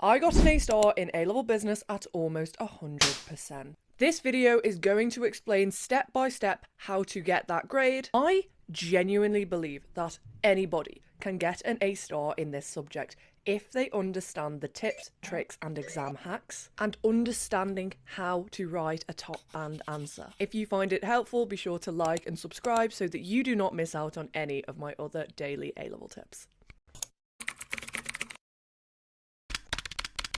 I got an A star in A-level business at almost 100%. This video is going to explain step by step how to get that grade. I genuinely believe that anybody can get an A star in this subject if they understand the tips, tricks and exam hacks and understanding how to write a top band answer. If you find it helpful, be sure to like and subscribe so that you do not miss out on any of my other daily A-level tips.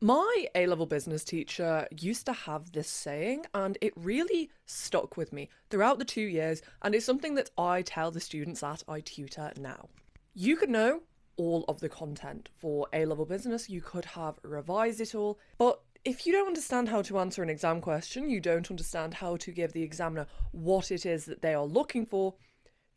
My A-level business teacher used to have this saying and it really stuck with me throughout the 2 years, and it's something that I tell the students that I tutor now. You could know all of the content for A-level business, you could have revised it all, but if you don't understand how to answer an exam question, you don't understand how to give the examiner what it is that they are looking for,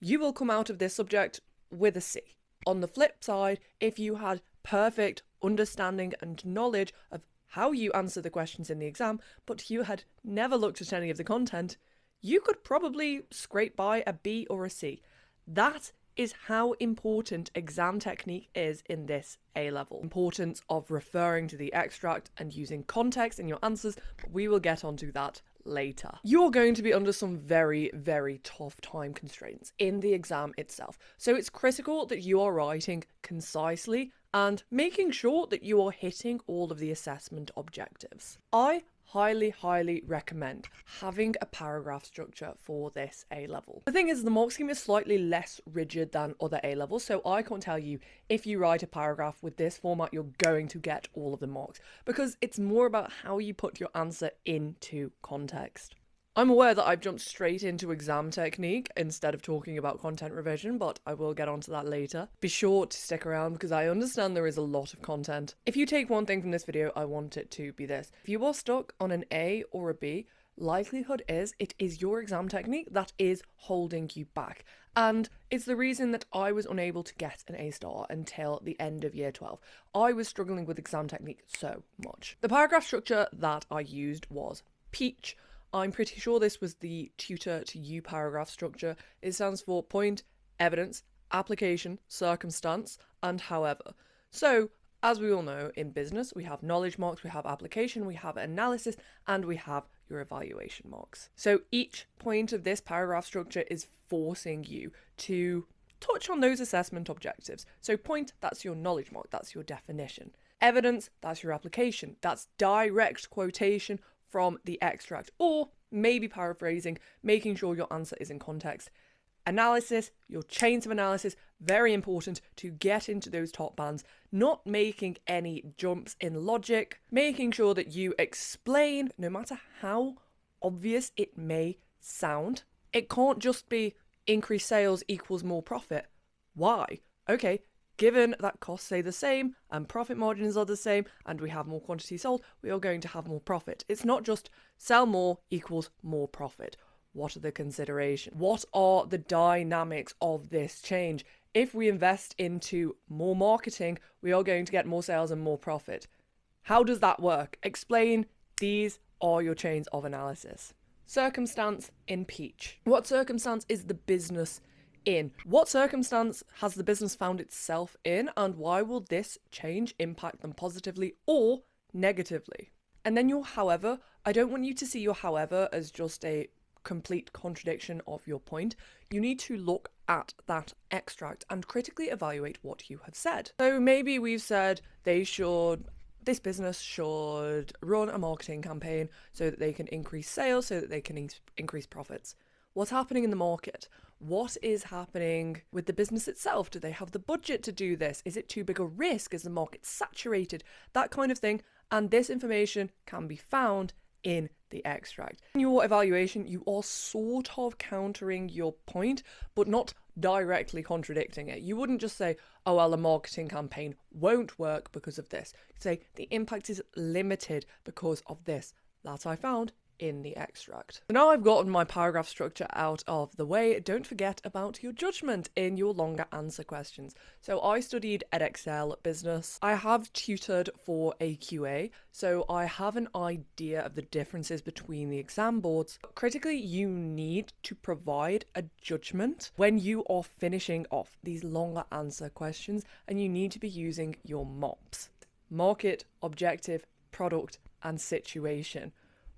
you will come out of this subject with a C. On the flip side, if you had perfect understanding and knowledge of how you answer the questions in the exam, but you had never looked at any of the content, you could probably scrape by a B or a C. That is how important exam technique is in this A-level. Importance of referring to the extract and using context in your answers, but we will get onto that later. You're going to be under some very, very tough time constraints in the exam itself. So it's critical that you are writing concisely and making sure that you are hitting all of the assessment objectives. I highly recommend having a paragraph structure for this A-level. The thing is, the mark scheme is slightly less rigid than other A-levels, so I can't tell you if you write a paragraph with this format you're going to get all of the marks, because it's more about how you put your answer into context. I'm aware that I've jumped straight into exam technique instead of talking about content revision, but I will get onto that later. Be sure to stick around because I understand there is a lot of content. If you take one thing from this video, I want it to be this. If you are stuck on an A or a B, likelihood is it is your exam technique that is holding you back. And it's the reason that I was unable to get an A star until the end of year 12. I was struggling with exam technique so much. The paragraph structure that I used was Peach. I'm pretty sure this was the tutor to you paragraph structure. It stands for point, evidence, application, circumstance, and however. So, as we all know, in business, we have knowledge marks, we have application, we have analysis, and we have your evaluation marks. So each point of this paragraph structure is forcing you to touch on those assessment objectives. So point, that's your knowledge mark, that's your definition. Evidence, that's your application, that's direct quotation from the extract, or maybe paraphrasing, making sure your answer is in context. Analysis, your chains of analysis, very important to get into those top bands, not making any jumps in logic, making sure that you explain, no matter how obvious it may sound. It can't just be increased sales equals more profit. Why? Okay, given that costs stay the same and profit margins are the same and we have more quantity sold, we are going to have more profit. It's not just sell more equals more profit. What are the considerations? What are the dynamics of this change? If we invest into more marketing, we are going to get more sales and more profit. How does that work? Explain. These are your chains of analysis. Circumstance in Peach. What circumstance is the business in? What circumstance has the business found itself in, and why will this change impact them positively or negatively? And then your however, I don't want you to see your however as just a complete contradiction of your point. You need to look at that extract and critically evaluate what you have said. So maybe we've said this business should run a marketing campaign so that they can increase sales, so that they can increase profits. What's happening in the market? What is happening with the business itself? Do they have the budget to do this? Is it too big a risk? Is the market saturated? That kind of thing. And this information can be found in the extract. In your evaluation, you are sort of countering your point, but not directly contradicting it. You wouldn't just say, oh, well, a marketing campaign won't work because of this. You'd say the impact is limited because of this that I found in the extract. So now I've gotten my paragraph structure out of the way, don't forget about your judgment in your longer answer questions. So I studied Edexcel business. I have tutored for AQA, so I have an idea of the differences between the exam boards. Critically, you need to provide a judgment when you are finishing off these longer answer questions, and you need to be using your MOPs. market, objective, product, and situation.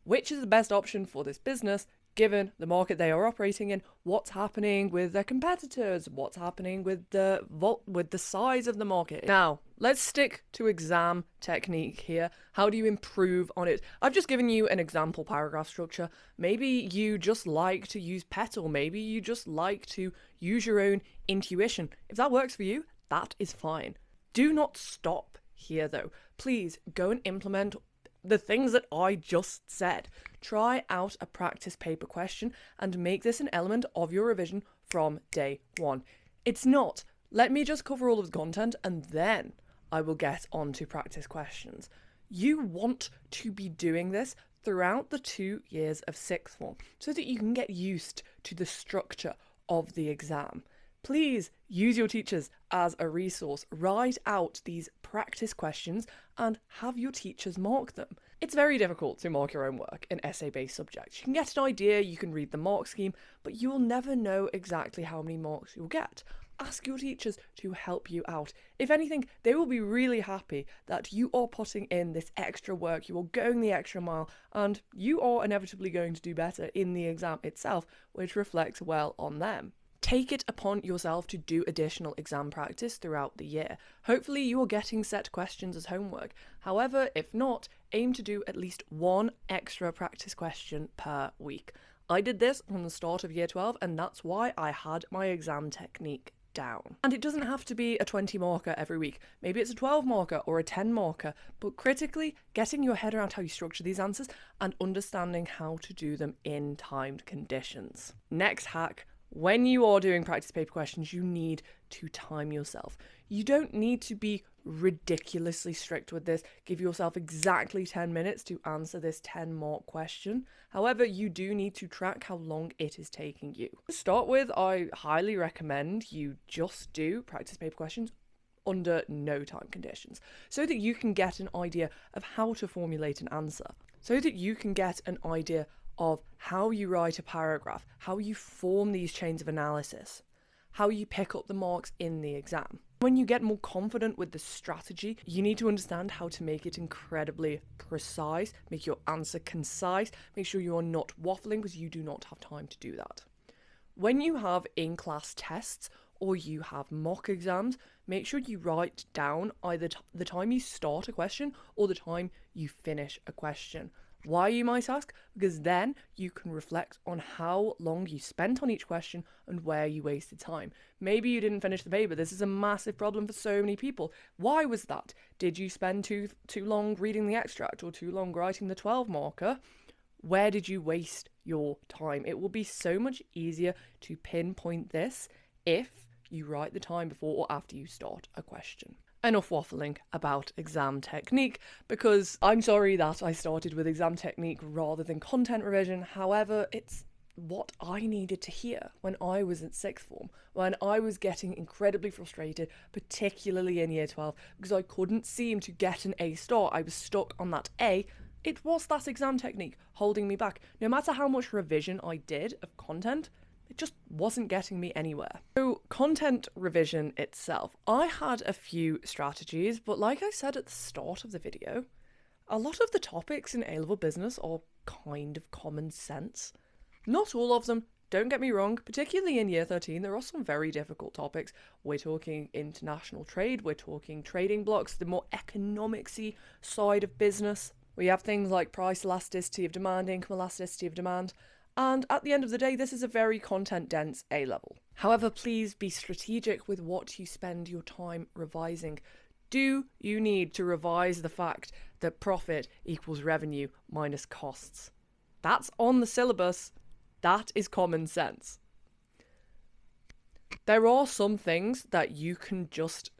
Which is the best option for this business given the market they are operating in, what's happening with their competitors, what's happening with the size of the market. Now, let's stick to exam technique here. How do you improve on it? I've just given you an example paragraph structure. Maybe you just like to use petal. Maybe you just like to use your own intuition. If that works for you, that is fine. Do not stop here though. Please go and implement the things that I just said. Try out a practice paper question and make this an element of your revision from day one. It's not, let me just cover all of the content and then I will get on to practice questions. You want to be doing this throughout the 2 years of sixth form so that you can get used to the structure of the exam. Please use your teachers as a resource. Write out these practice questions and have your teachers mark them. It's very difficult to mark your own work in essay-based subjects. You can get an idea, you can read the mark scheme, but you will never know exactly how many marks you'll get. Ask your teachers to help you out. If anything, they will be really happy that you are putting in this extra work, you are going the extra mile, and you are inevitably going to do better in the exam itself, which reflects well on them. Take it upon yourself to do additional exam practice throughout the year. Hopefully you are getting set questions as homework. However, if not, aim to do at least one extra practice question per week. I did this from the start of year 12 and that's why I had my exam technique down. And it doesn't have to be a 20 marker every week. Maybe it's a 12 marker or a 10 marker, but critically getting your head around how you structure these answers and understanding how to do them in timed conditions. Next hack. When you are doing practice paper questions, you need to time yourself. You don't need to be ridiculously strict with this. Give yourself exactly 10 minutes to answer this 10-mark question. However, you do need to track how long it is taking you. To start with, I highly recommend you just do practice paper questions under no time conditions so that you can get an idea of how to formulate an answer, so that you can get an idea of how you write a paragraph, how you form these chains of analysis, how you pick up the marks in the exam. When you get more confident with the strategy, you need to understand how to make it incredibly precise, make your answer concise, make sure you are not waffling because you do not have time to do that. When you have in-class tests or you have mock exams, make sure you write down either the time you start a question or the time you finish a question. Why, you might ask? Because then you can reflect on how long you spent on each question and where you wasted time. Maybe you didn't finish the paper. This is a massive problem for so many people. Why was that? Did you spend too long reading the extract or too long writing the 12 marker? Where did you waste your time? It will be so much easier to pinpoint this if you write the time before or after you start a question. Enough waffling about exam technique, because I'm sorry that I started with exam technique rather than content revision. However, it's what I needed to hear when I was at sixth form, when I was getting incredibly frustrated, particularly in year 12, because I couldn't seem to get an A star. I was stuck on that A. It was that exam technique holding me back. No matter how much revision I did of content, it just wasn't getting me anywhere. So content revision itself, I had a few strategies, but like I said at the start of the video, a lot of the topics in A-level business are kind of common sense. Not all of them, don't get me wrong, particularly in year 13, there are some very difficult topics. We're talking international trade, we're talking trading blocks, the more economicsy side of business. We have things like price elasticity of demand, income elasticity of demand, and at the end of the day, this is a very content-dense A-level. However, please be strategic with what you spend your time revising. Do you need to revise the fact that profit equals revenue minus costs? That's on the syllabus. That is common sense. There are some things that you can just...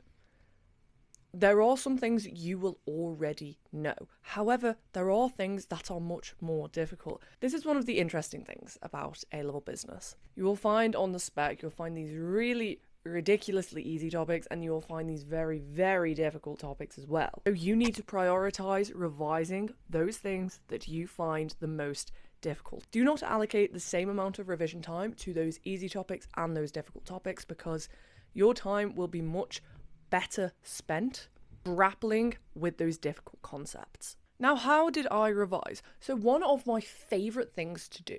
There are some things you will already know. However, there are things that are much more difficult. This is one of the interesting things about A-level business. You will find on the spec, you'll find these really ridiculously easy topics, and you will find these very, very difficult topics as well. So you need to prioritize revising those things that you find the most difficult. Do not allocate the same amount of revision time to those easy topics and those difficult topics, because your time will be much better spent grappling with those difficult concepts. Now, how did I revise? So one of my favourite things to do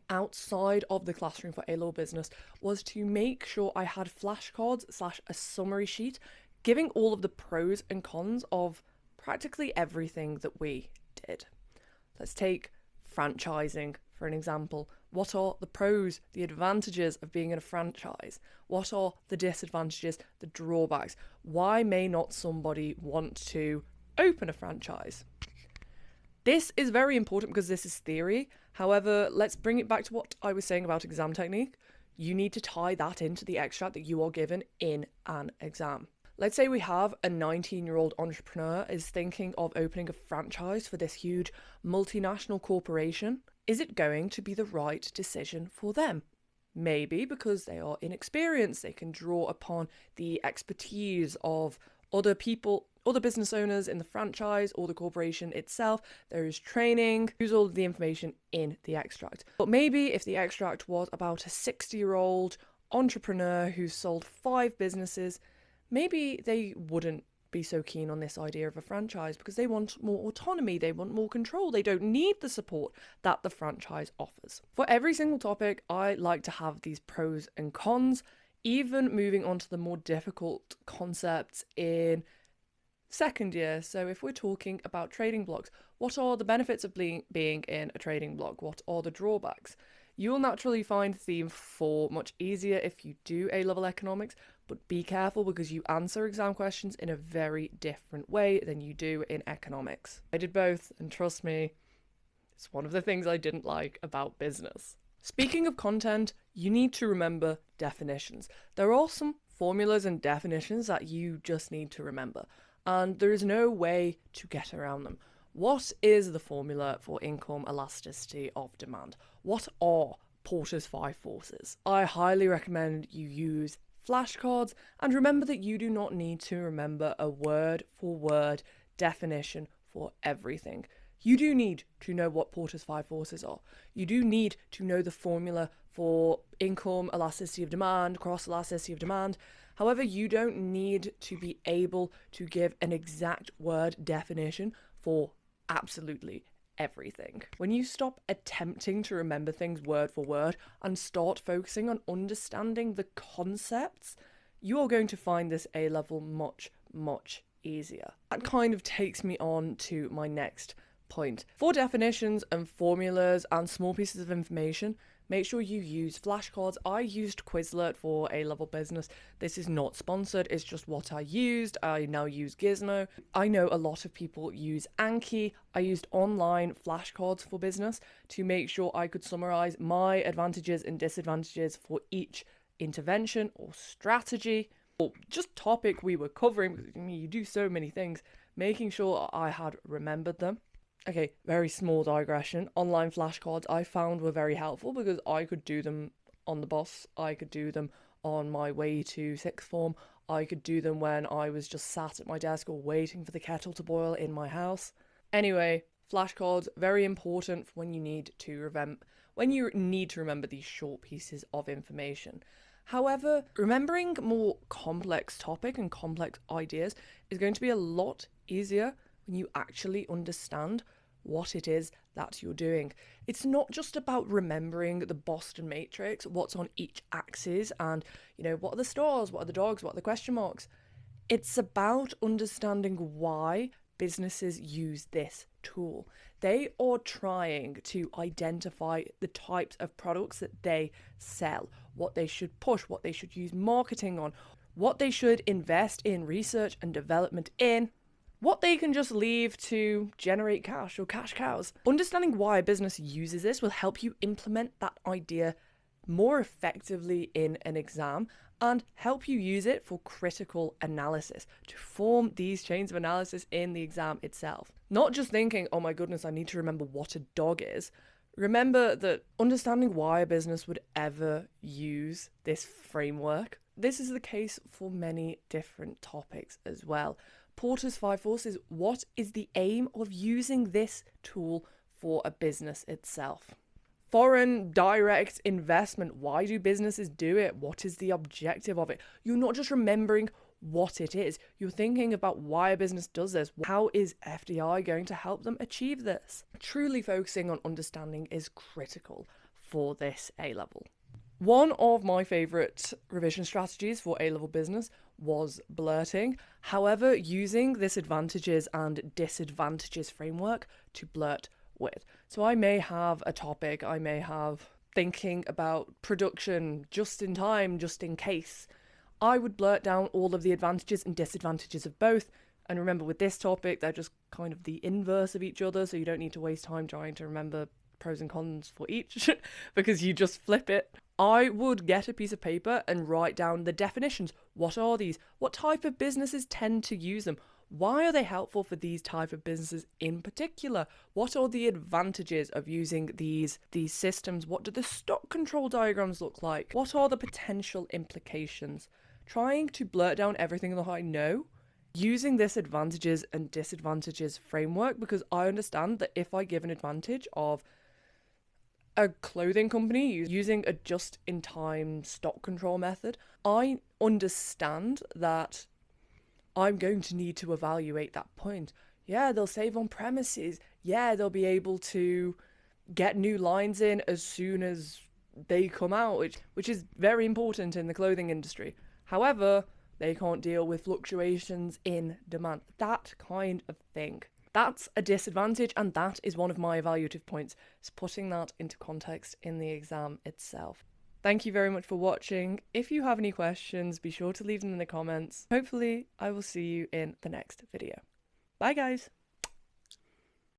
outside of the classroom for A-level business was to make sure I had flashcards / a summary sheet giving all of the pros and cons of practically everything that we did. Let's take franchising for an example. What are the pros, the advantages of being in a franchise? What are the disadvantages, the drawbacks? Why may not somebody want to open a franchise? This is very important because this is theory. However, let's bring it back to what I was saying about exam technique. You need to tie that into the extract that you are given in an exam. Let's say we have a 19-year-old entrepreneur is thinking of opening a franchise for this huge multinational corporation. Is it going to be the right decision for them? Maybe because they are inexperienced, they can draw upon the expertise of other people, other business owners in the franchise or the corporation itself. There is training, use all of the information in the extract. But maybe if the extract was about a 60-year-old entrepreneur who sold 5 businesses, maybe they wouldn't be so keen on this idea of a franchise because they want more autonomy, they want more control, they don't need the support that the franchise offers. For every single topic, I like to have these pros and cons, even moving on to the more difficult concepts in second year. So if we're talking about trading blocks, what are the benefits of being in a trading block? What are the drawbacks? You will naturally find theme 4 much easier if you do A-level economics, but be careful because you answer exam questions in a very different way than you do in economics. I did both, and trust me, it's one of the things I didn't like about business. Speaking of content, you need to remember definitions. There are some formulas and definitions that you just need to remember, and there is no way to get around them. What is the formula for income elasticity of demand? What are Porter's 5 forces? I highly recommend you use flashcards, and remember that you do not need to remember a word for word definition for everything. You do need to know what Porter's 5 forces are. You do need to know the formula for income elasticity of demand, cross elasticity of demand. However, you don't need to be able to give an exact word definition for absolutely everything. When you stop attempting to remember things word for word and start focusing on understanding the concepts, you are going to find this A-level much, much easier. That kind of takes me on to my next point. For definitions and formulas and small pieces of information, make sure you use flashcards. I used Quizlet for A-level business. This is not sponsored, it's just what I used. I now use Gizmo. I know a lot of people use Anki. I used online flashcards for business to make sure I could summarize my advantages and disadvantages for each intervention or strategy or just topic we were covering, because you do so many things, making sure I had remembered them. Okay, very small digression. Online flashcards I found were very helpful because I could do them on the bus. I could do them on my way to sixth form. I could do them when I was just sat at my desk or waiting for the kettle to boil in my house. Anyway, flashcards, very important when you need to remember these short pieces of information. However, remembering more complex topic and complex ideas is going to be a lot easier when you actually understand what it is that you're doing. It's not just about remembering the Boston matrix, what's on each axis, and what are the stars, what are the dogs, what are the question marks. It's about understanding why businesses use this tool. They are trying to identify the types of products that they sell, what they should push, what they should use marketing on, what they should invest in research and development in, what they can just leave to generate cash or cash cows. Understanding why a business uses this will help you implement that idea more effectively in an exam and help you use it for critical analysis to form these chains of analysis in the exam itself. Not just thinking, oh my goodness, I need to remember what a dog is. Remember that understanding why a business would ever use this framework. This is the case for many different topics as well. Porter's 5 forces, what is the aim of using this tool for a business itself? Foreign direct investment, why do businesses do it? What is the objective of it? You're not just remembering what it is. You're thinking about why a business does this. How is FDI going to help them achieve this? Truly focusing on understanding is critical for this A-level. One of my favourite revision strategies for A-level business was blurting. However, using this advantages and disadvantages framework to blurt with. So I may have a topic, I may have thinking about production just in time, just in case. I would blurt down all of the advantages and disadvantages of both. And remember, with this topic, they're just kind of the inverse of each other, so you don't need to waste time trying to remember pros and cons for each because you just flip it. I would get a piece of paper and write down the definitions. What are these? What type of businesses tend to use them? Why are they helpful for these type of businesses in particular? What are the advantages of using these systems? What do the stock control diagrams look like? What are the potential implications? Trying to blurt down everything that I know, using this advantages and disadvantages framework, because I understand that if I give an advantage of a clothing company using a just-in-time stock control method, I understand that I'm going to need to evaluate that point. Yeah, they'll save on premises. Yeah, they'll be able to get new lines in as soon as they come out, which is very important in the clothing industry. However, they can't deal with fluctuations in demand. That kind of thing. That's a disadvantage, and that is one of my evaluative points. It's putting that into context in the exam itself. Thank you very much for watching. If you have any questions, be sure to leave them in the comments. Hopefully, I will see you in the next video. Bye, guys.